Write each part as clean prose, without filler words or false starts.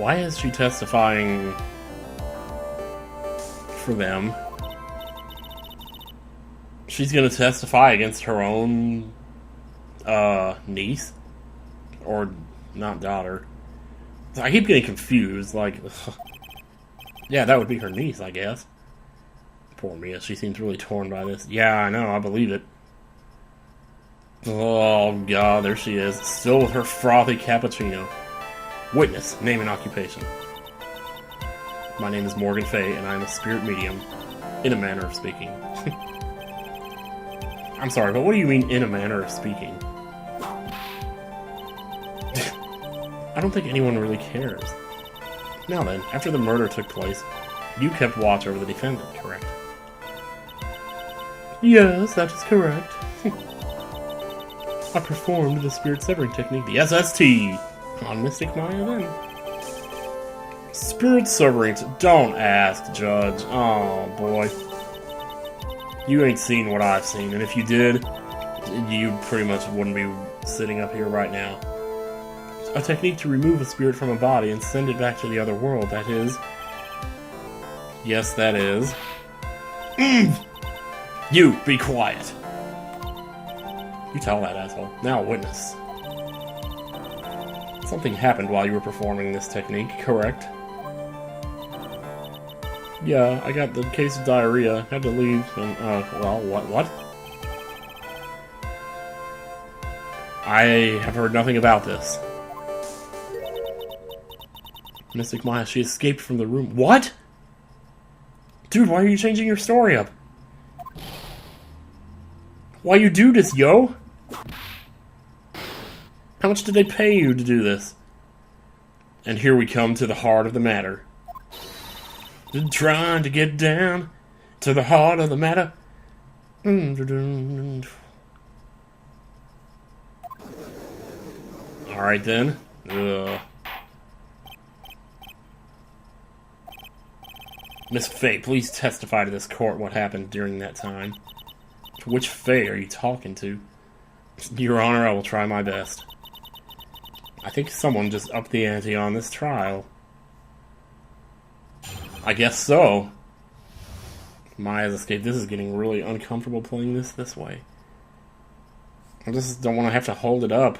Why is she testifying for them? She's gonna testify against her own niece? Or not daughter. I keep getting confused, like... yeah, that would be her niece, I guess. Poor Mia, she seems really torn by this. Yeah, I know, I believe it. Oh, God, there she is. Still with her frothy cappuccino. Witness, name and occupation. My name is Morgan Fay, and I am a spirit medium. In a manner of speaking. I'm sorry, but what do you mean, in a manner of speaking? I don't think anyone really cares. Now then, after the murder took place, you kept watch over the defendant, correct? Yes, that is correct. I performed the spirit severing technique, the SST, on Mystic Maya then. Spirit severing, don't ask, Judge. Oh, boy. You ain't seen what I've seen, and if you did, you pretty much wouldn't be sitting up here right now. A technique to remove a spirit from a body and send it back to the other world, that is. Yes, that is. You, be quiet. You tell that asshole. Now, witness. Something happened while you were performing this technique, correct? Yeah, I got the case of diarrhea. Had to leave, and, well, what? I have heard nothing about this. Mystic Maya, she escaped from the room. What? Dude, why are you changing your story up? Why you do this, yo? How much did they pay you to do this? And here we come to the heart of the matter. Trying to get down to the heart of the matter. Alright then. Miss Fay, please testify to this court what happened during that time. Which Fay are you talking to? Your Honor, I will try my best. I think someone just upped the ante on this trial. I guess so. Maya's escape. This is getting really uncomfortable playing this way. I just don't want to have to hold it up.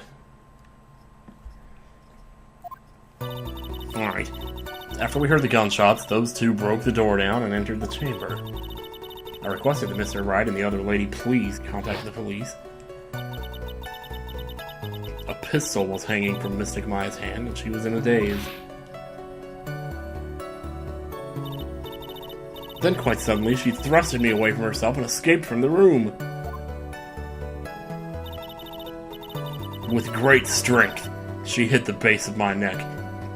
Alright. After we heard the gunshots, those two broke the door down and entered the chamber. I requested that Mr. Wright and the other lady please contact the police. A pistol was hanging from Mystic Maya's hand, and she was in a daze. Then, quite suddenly, she thrusted me away from herself and escaped from the room. With great strength, she hit the base of my neck,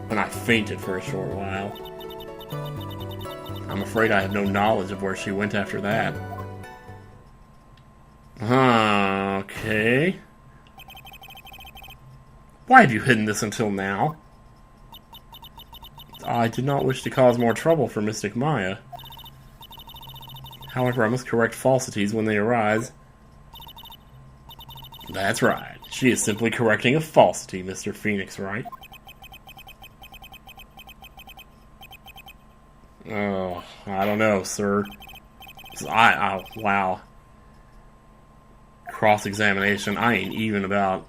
and I fainted for a short while. I'm afraid I have no knowledge of where she went after that. Okay. Why have you hidden this until now? I did not wish to cause more trouble for Mystic Maya. However, I must correct falsities when they arise. That's right. She is simply correcting a falsity, Mr. Phoenix, right? Oh, I don't know, sir. Wow. Cross-examination, I ain't even about...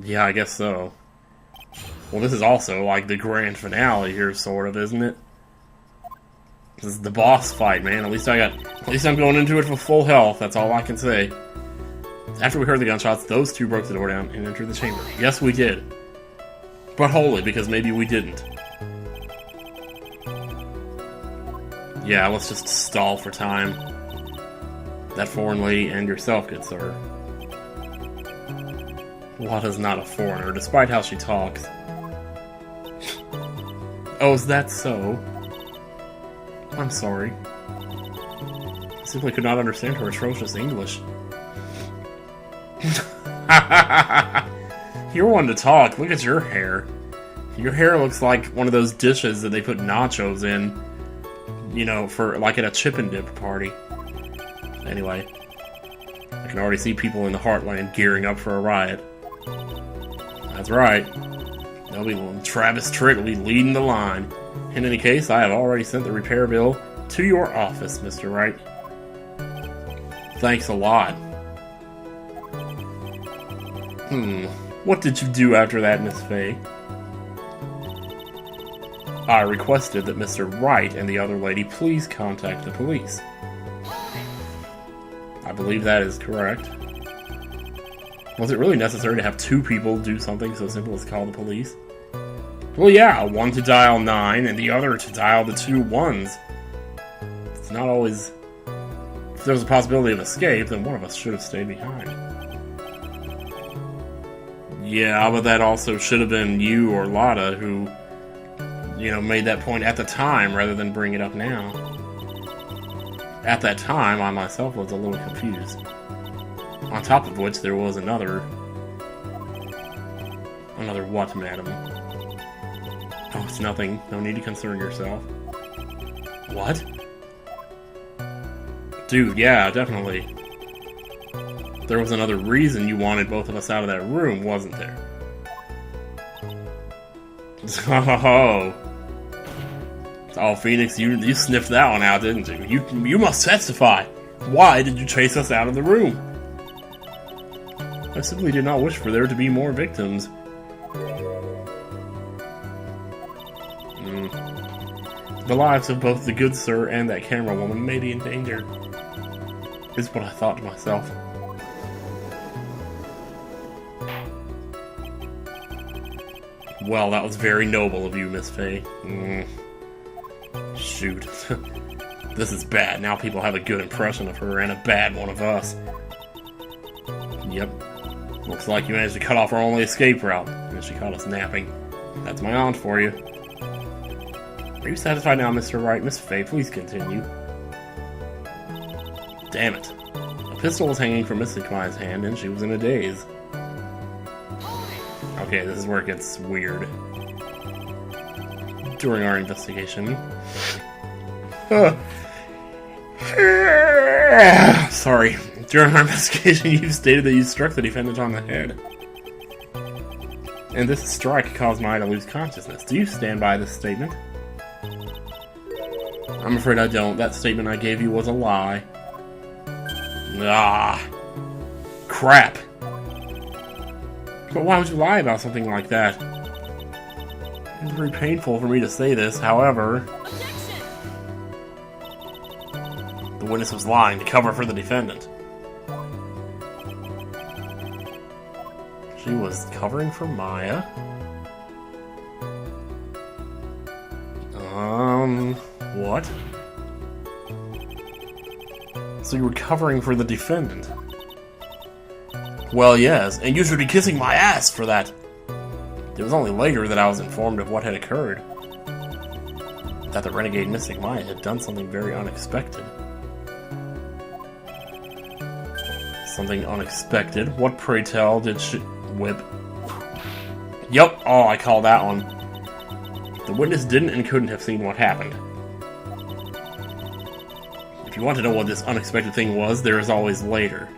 Yeah, I guess so. Well, this is also like the grand finale here, sort of, isn't it? This is the boss fight, man. At least I'm going into it with full health, that's all I can say. After we heard the gunshots, those two broke the door down and entered the chamber. Yes, we did. But wholly, because maybe we didn't. Yeah, let's just stall for time. That foreign lady and yourself, good sir. Wada's not a foreigner, despite how she talks. Oh, is that so? I'm sorry. I simply could not understand her atrocious English. You're one to talk. Look at your hair. Your hair looks like one of those dishes that they put nachos in, you know, for like at a chip and dip party. Anyway, I can already see people in the Heartland gearing up for a riot. That's right. That'll be Travis Tritt will be leading the line. In any case, I have already sent the repair bill to your office, Mr. Wright. Thanks a lot. What did you do after that, Miss Faye? I requested that Mr. Wright and the other lady please contact the police. I believe that is correct. Was it really necessary to have two people do something so simple as call the police? Well, yeah, one to dial 9 and the other to dial the 2 ones. It's not always... If there was a possibility of escape, then one of us should have stayed behind. Yeah, but that also should have been you or Lotta who, you know, made that point at the time rather than bring it up now. At that time, I myself was a little confused. On top of which, there was another... Another what, madam? Oh, it's nothing. No need to concern yourself. What? Dude, yeah, definitely. There was another reason you wanted both of us out of that room, wasn't there? Oh, Phoenix, you sniffed that one out, didn't you? You must testify. Why did you chase us out of the room? I simply did not wish for there to be more victims. The lives of both the good sir and that camera woman may be in danger, is what I thought to myself. Well, that was very noble of you, Miss Faye. Shoot. This is bad. Now people have a good impression of her and a bad one of us. Yep. Looks like you managed to cut off our only escape route, and she caught us napping. That's my aunt for you. Are you satisfied now, Mr. Wright? Miss Faye, please continue. Damn it. A pistol was hanging from Miss Maya's hand, and she was in a daze. Okay, this is where it gets weird. During our investigation... Sorry. During our investigation, you stated that you struck the defendant on the head. And this strike caused Maya to lose consciousness. Do you stand by this statement? I'm afraid I don't. That statement I gave you was a lie. Ah. Crap. But why would you lie about something like that? It's very painful for me to say this, however... Objection! The witness was lying to cover for the defendant. She was covering for Maya? What? So you were covering for the defendant? Well, yes, and you should be kissing my ass for that. It was only later that I was informed of what had occurred. That the renegade Mystic Maya had done something very unexpected. Something unexpected? What, pray tell, did she... Whip. Yup, oh, I called that one. The witness didn't and couldn't have seen what happened. If you want to know what this unexpected thing was, there is always later.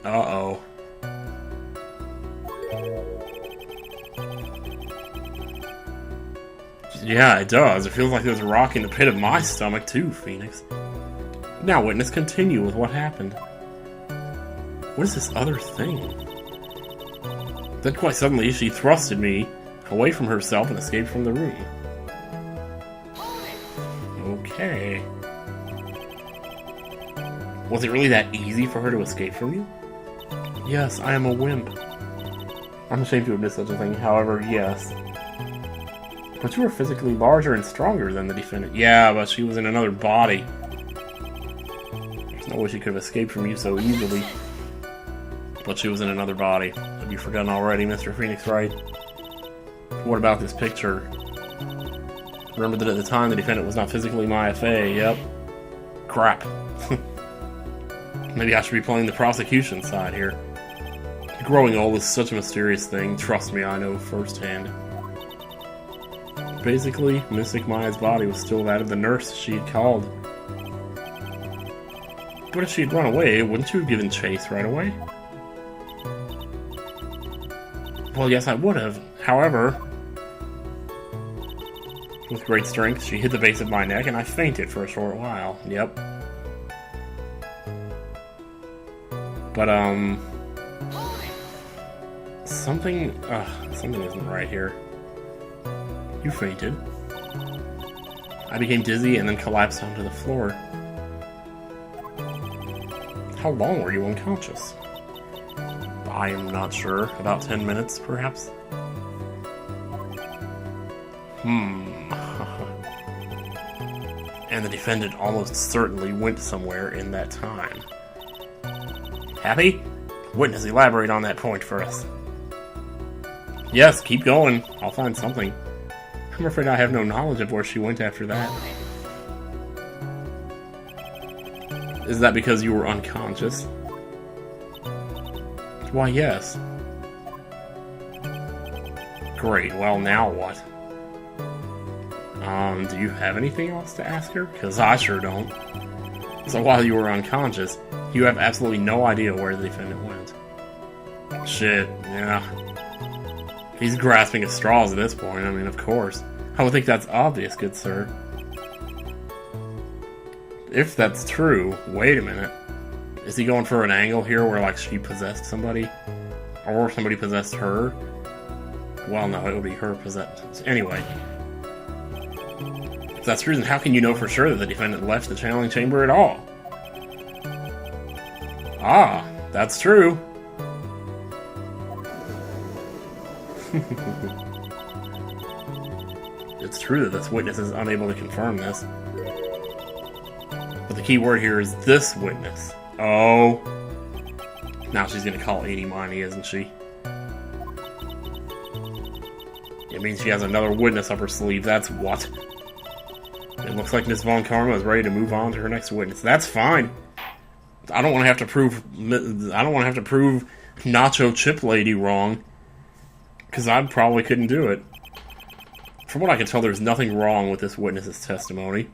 Uh-oh. Yeah, it does. It feels like there's a rock in the pit of my stomach, too, Phoenix. Now, witness, continue with what happened. What is this other thing? Then quite suddenly, she thrusted me away from herself and escaped from the room. Okay. Was it really that easy for her to escape from you? Yes, I am a wimp. I'm ashamed to admit such a thing, however, yes. But you were physically larger and stronger than the defendant. Yeah, but she was in another body. There's no way she could have escaped from you so easily. But she was in another body. Have you forgotten already, Mr. Phoenix Wright? What about this picture? Remember that at the time the defendant was not physically Maya Fey, yep. Crap. Maybe I should be playing the prosecution side here. Growing old is such a mysterious thing, trust me, I know firsthand. Basically, Mystic Maya's body was still that of the nurse she had called. But if she had run away, wouldn't you have given chase right away? Well, yes, I would have. However, with great strength, she hit the base of my neck, and I fainted for a short while. Yep. But, something isn't right here. You fainted. I became dizzy and then collapsed onto the floor. How long were you unconscious? I am not sure. About 10 minutes, perhaps? And the defendant almost certainly went somewhere in that time. Happy? Witness, elaborate on that point for us. Yes, keep going. I'll find something. I'm afraid I have no knowledge of where she went after that. Is that because you were unconscious? Why, yes. Great, well, now what? Do you have anything else to ask her? Because I sure don't. So while you were unconscious, you have absolutely no idea where the defendant went. Shit, yeah. He's grasping at straws at this point, I mean, of course. I would think that's obvious, good sir. If that's true, wait a minute. Is he going for an angle here where, like, she possessed somebody? Or somebody possessed her? Well, no, it would be her possessed. Anyway. If that's true, then how can you know for sure that the defendant left the channeling chamber at all? Ah, that's true. It's true that this witness is unable to confirm this. But the key word here is this witness. Oh. Now she's gonna call Eenie Meenie, isn't she? It means she has another witness up her sleeve, that's what. It looks like Miss Von Karma is ready to move on to her next witness. That's fine. I don't want to have to prove Nacho Chip Lady wrong. Because I probably couldn't do it. From what I can tell, there's nothing wrong with this witness's testimony.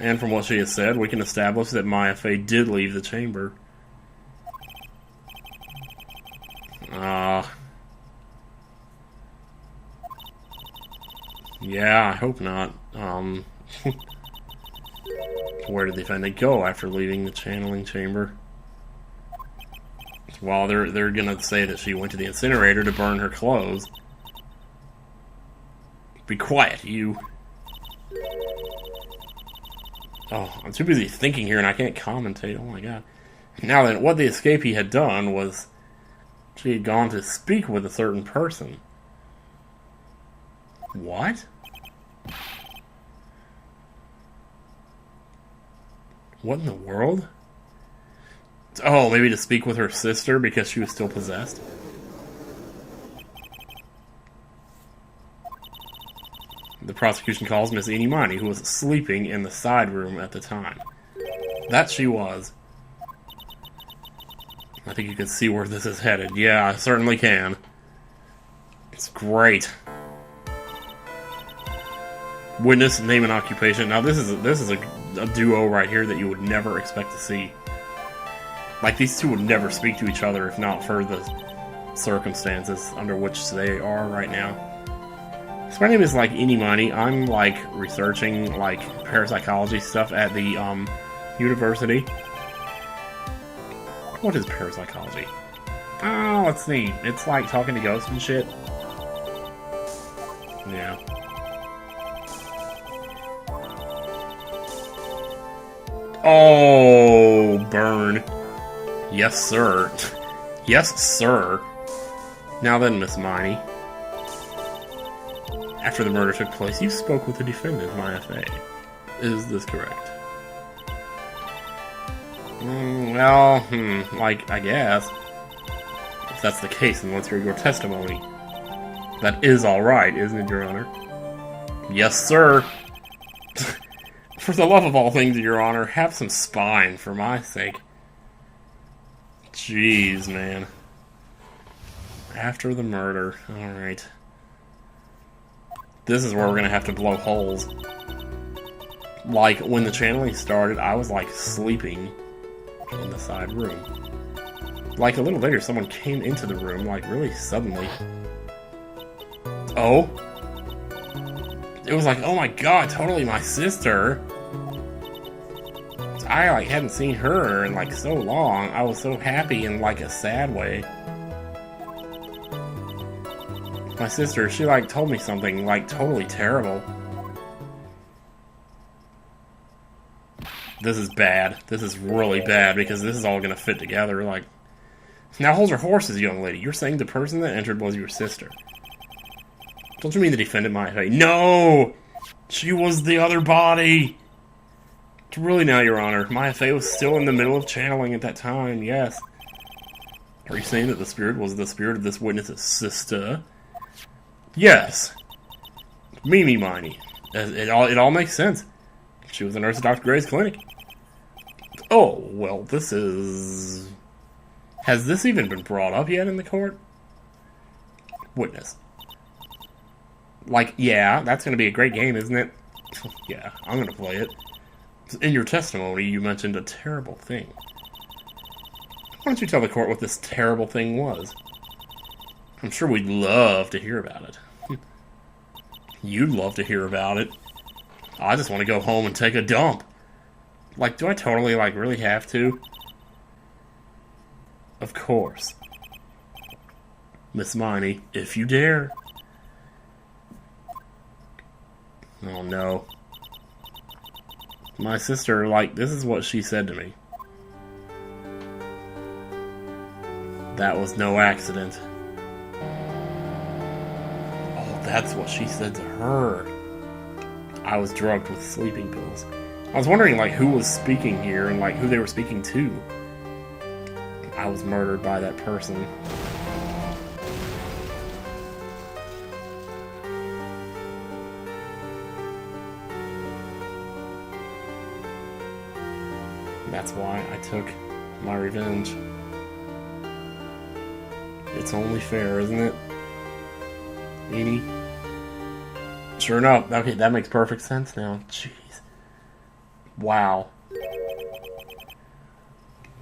And from what she has said, we can establish that Maya Fey did leave the chamber. Yeah, I hope not. Where did the defendant go after leaving the channeling chamber? Well, they're gonna say that she went to the incinerator to burn her clothes. Be quiet, you. Oh, I'm too busy thinking here and I can't commentate. Oh my god. Now then, what the escapee had done was she had gone to speak with a certain person. What? What in the world? Oh, maybe to speak with her sister because she was still possessed? The prosecution calls Miss Eenie Meenie, who was sleeping in the side room at the time. That she was. I think you can see where this is headed. Yeah, I certainly can. It's great. Witness, name and occupation. Now this is a duo right here that you would never expect to see. Like, these two would never speak to each other if not for the circumstances under which they are right now. So my name is, like, Eenie Meenie. I'm, like, researching, like, parapsychology stuff at the, university. What is parapsychology? Oh, let's see. It's like talking to ghosts and shit. Yeah. Oh, burn. Yes, sir. Yes, sir. Now then, Miss Meenie. After the murder took place, you spoke with the defendant, Maya Fey. Is this correct? Well, like, I guess. If that's the case, then let's hear your testimony. That is alright, isn't it, Your Honor? Yes, sir. For the love of all things, Your Honor, have some spine, for my sake. Jeez, man. After the murder. Alright. This is where we're gonna have to blow holes. Like, when the channeling started, I was, like, sleeping in the side room. Like, a little later, someone came into the room, like, really suddenly. Oh? It was like, oh my god, totally my sister. I, like, hadn't seen her in, like, so long. I was so happy in, like, a sad way. My sister, she, like, told me something, like, totally terrible. This is bad. This is really bad, because this is all gonna fit together, like... Now hold your horses, young lady. You're saying the person that entered was your sister. Don't you mean the defendant might have... No! She was the other body! Really now, Your Honor, my FA was still in the middle of channeling at that time, yes. Are you saying that the spirit was the spirit of this witness's sister? Yes. Mimi Miney. It all makes sense. She was a nurse at Dr. Gray's clinic. Oh, well, this is... Has this even been brought up yet in the court? Witness. Like, yeah, that's going to be a great game, isn't it? Yeah, I'm going to play it. In your testimony, you mentioned a terrible thing. Why don't you tell the court what this terrible thing was? I'm sure we'd love to hear about it. You'd love to hear about it. I just want to go home and take a dump. Like, do I totally, like, really have to? Of course. Miss Miney, if you dare. Oh no. My sister, like, this is what she said to me. That was no accident. Oh, that's what she said to her. I was drugged with sleeping pills. I was wondering, like, who was speaking here and, like, who they were speaking to. I was murdered by that person. That's why I took my revenge. It's only fair, isn't it? Meanie? Sure enough. Okay, that makes perfect sense now. Jeez. Wow.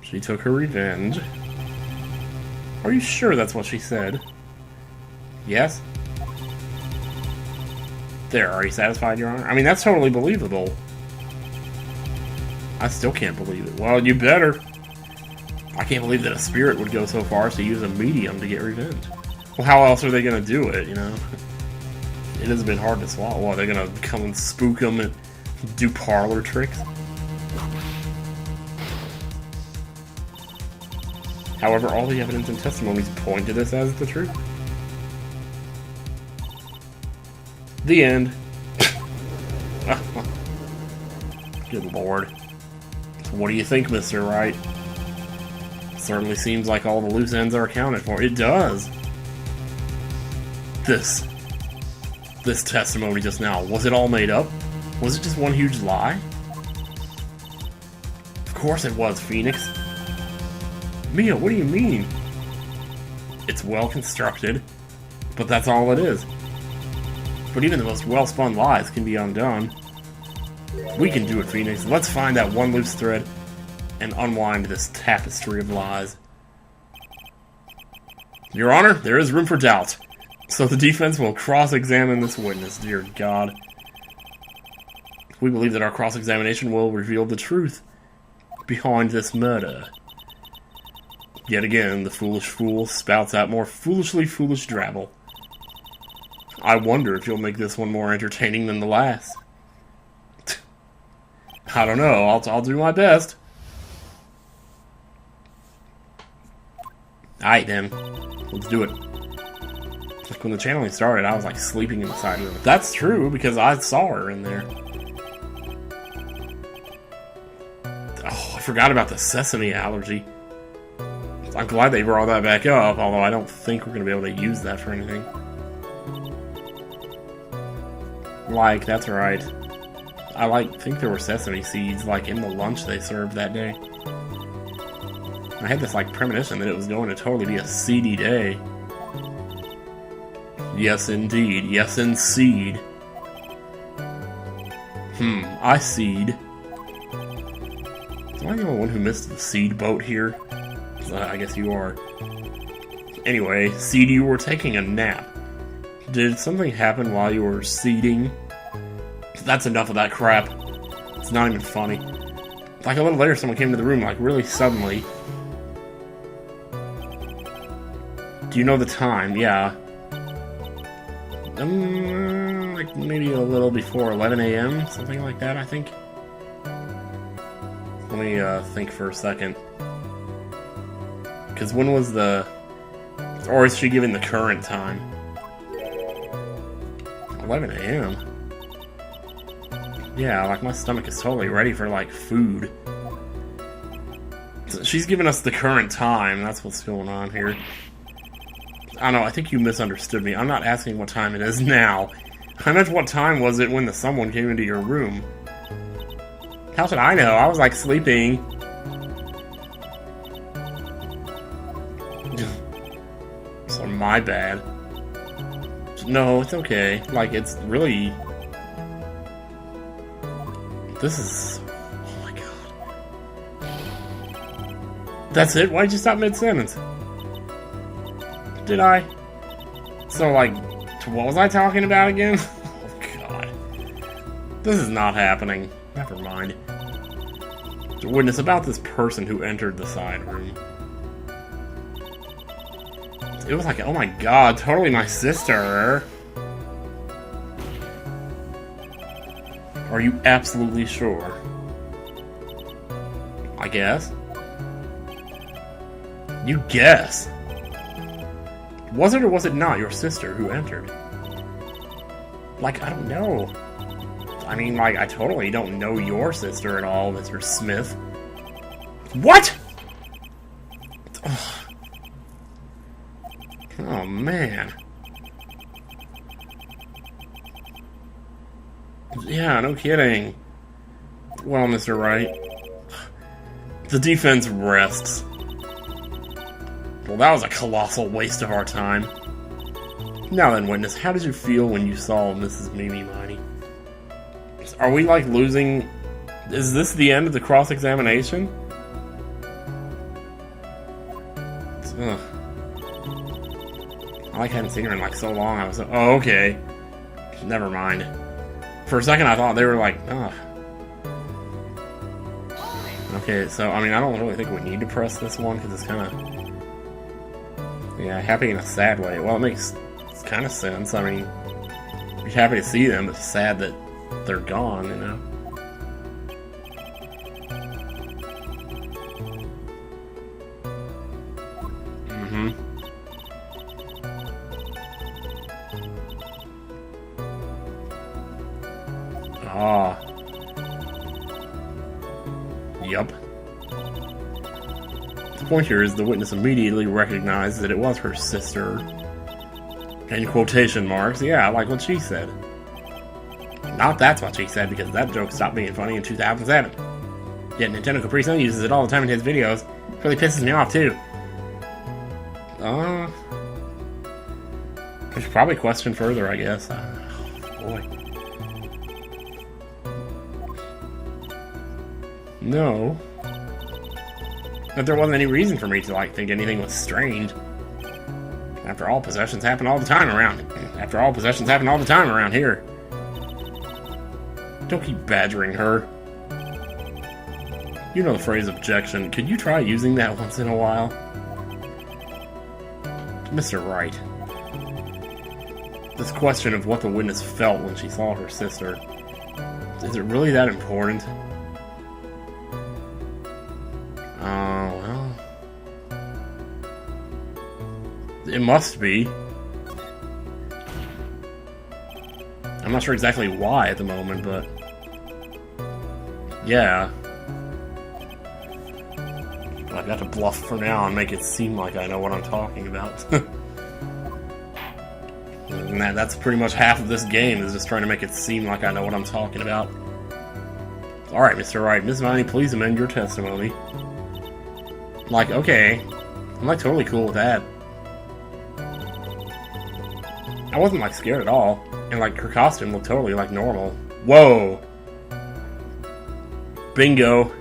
She took her revenge. Are you sure that's what she said? Yes? There, are you satisfied, Your Honor? I mean, that's totally believable. I still can't believe it. Well, you better. I can't believe that a spirit would go so far as to use a medium to get revenge. Well, how else are they going to do it, you know? It is a bit hard to swallow. What, are they going to come and spook them and do parlor tricks? However, all the evidence and testimonies point to this as the truth. The end. Good lord. What do you think, Mr. Wright? Certainly seems like all the loose ends are accounted for. It does. This testimony just now, was it all made up? Was it just one huge lie? Of course it was, Phoenix. Mia, what do you mean? It's well constructed, but that's all it is. But even the most well-spun lies can be undone. We can do it, Phoenix. Let's find that one loose thread and unwind this tapestry of lies. Your Honor, there is room for doubt. So the defense will cross-examine this witness, dear God. We believe that our cross-examination will reveal the truth behind this murder. Yet again, the foolish fool spouts out more foolishly foolish drabble. I wonder if you'll make this one more entertaining than the last. I don't know. I'll do my best. Alright then. Let's do it. Like when the channeling started, I was like sleeping in the side room. That's true, because I saw her in there. Oh, I forgot about the sesame allergy. I'm glad they brought that back up, although I don't think we're going to be able to use that for anything. Like, that's right. I think there were sesame seeds, like, in the lunch they served that day. I had this, like, premonition that it was going to totally be a seedy day. Yes, indeed. Yes, indeed. I seed. Am I the only one who missed the seed boat here? I guess you are. Anyway, Seed, you were taking a nap. Did something happen while you were seeding? That's enough of that crap. It's not even funny. Like a little later, someone came into the room, like really suddenly. Do you know the time? Yeah. Like maybe a little before 11 a.m., something like that, I think. Let me think for a second. Because when was the... Or is she given the current time? 11 a.m.? Yeah, like my stomach is totally ready for, like, food. So she's giving us the current time, that's what's going on here. I don't know, I think you misunderstood me. I'm not asking what time it is now. I meant what time was it when someone came into your room. How should I know? I was, like, sleeping. So my bad. No, it's okay. Like, it's really... This is... Oh my god. That's it? Why'd you stop mid-sentence? Did I? So, like, what was I talking about again? Oh god. This is not happening. Never mind. The witness about this person who entered the side room. It was like, oh my god, totally my sister. Are you absolutely sure? I guess. You guess. Was it or was it not your sister who entered? Like, I don't know. I mean, like, I totally don't know your sister at all, Mr. Smith. What?! Ugh. Oh, man. Yeah, no kidding. Well, Mr. Wright. The defense rests. Well, that was a colossal waste of our time. Now then, witness, how did you feel when you saw Mrs. Mimi Miney? Are we, like, losing... Is this the end of the cross-examination? Ugh. I like hadn't seen her in like so long. I was like, oh, okay. Never mind. For a second, I thought they were like, oh. Okay, so I mean, I don't really think we need to press this one because it's kind of, yeah, happy in a sad way. Well, it makes kind of sense. I mean, you're happy to see them, but sad that they're gone, you know. Ah. Yup. The point here is the witness immediately recognized that it was her sister. In quotation marks, yeah, like what she said. Not that's what she said, because that joke stopped being funny in 2007. Yet NintendoCapriSun uses it all the time in his videos. It really pisses me off, too. I should probably question further, I guess. Boy. No. But there wasn't any reason for me to, like, think anything was strange. After all, possessions happen all the time around. After all, possessions happen all the time around here. Don't keep badgering her. You know the phrase objection. Could you try using that once in a while? Mr. Wright. This question of what the witness felt when she saw her sister. Is it really that important? Well... It must be. I'm not sure exactly why at the moment, but... Yeah. But I've got to bluff for now and make it seem like I know what I'm talking about. And that's pretty much half of this game, is just trying to make it seem like I know what I'm talking about. Alright, Mr. Wright, Ms. Viney, please amend your testimony. Like, okay. I'm like totally cool with that. I wasn't like scared at all. And like her costume looked totally like normal. Whoa! Bingo.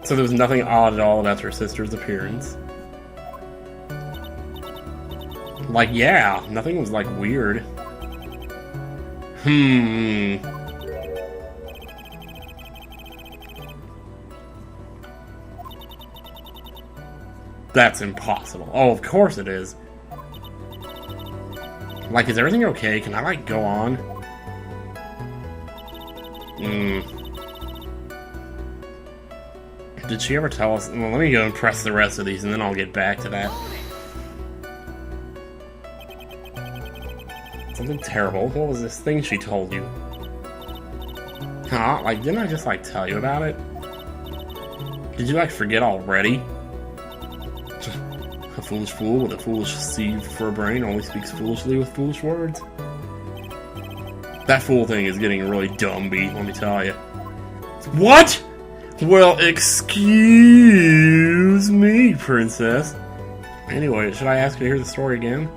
So there was nothing odd at all about her sister's appearance. Like, yeah, nothing was, like, weird. That's impossible. Oh, of course it is. Like, is everything okay? Can I, like, go on? Did she ever tell us? Well, let me go and press the rest of these, and then I'll get back to that. Something terrible. What was this thing she told you? Huh? Like, didn't I just, like, tell you about it? Did you, like, forget already? A foolish fool with a foolish seed for a brain only speaks foolishly with foolish words. That fool thing is getting really dumb beat, let me tell you. What? Well, excuse me, princess. Anyway, should I ask you to hear the story again?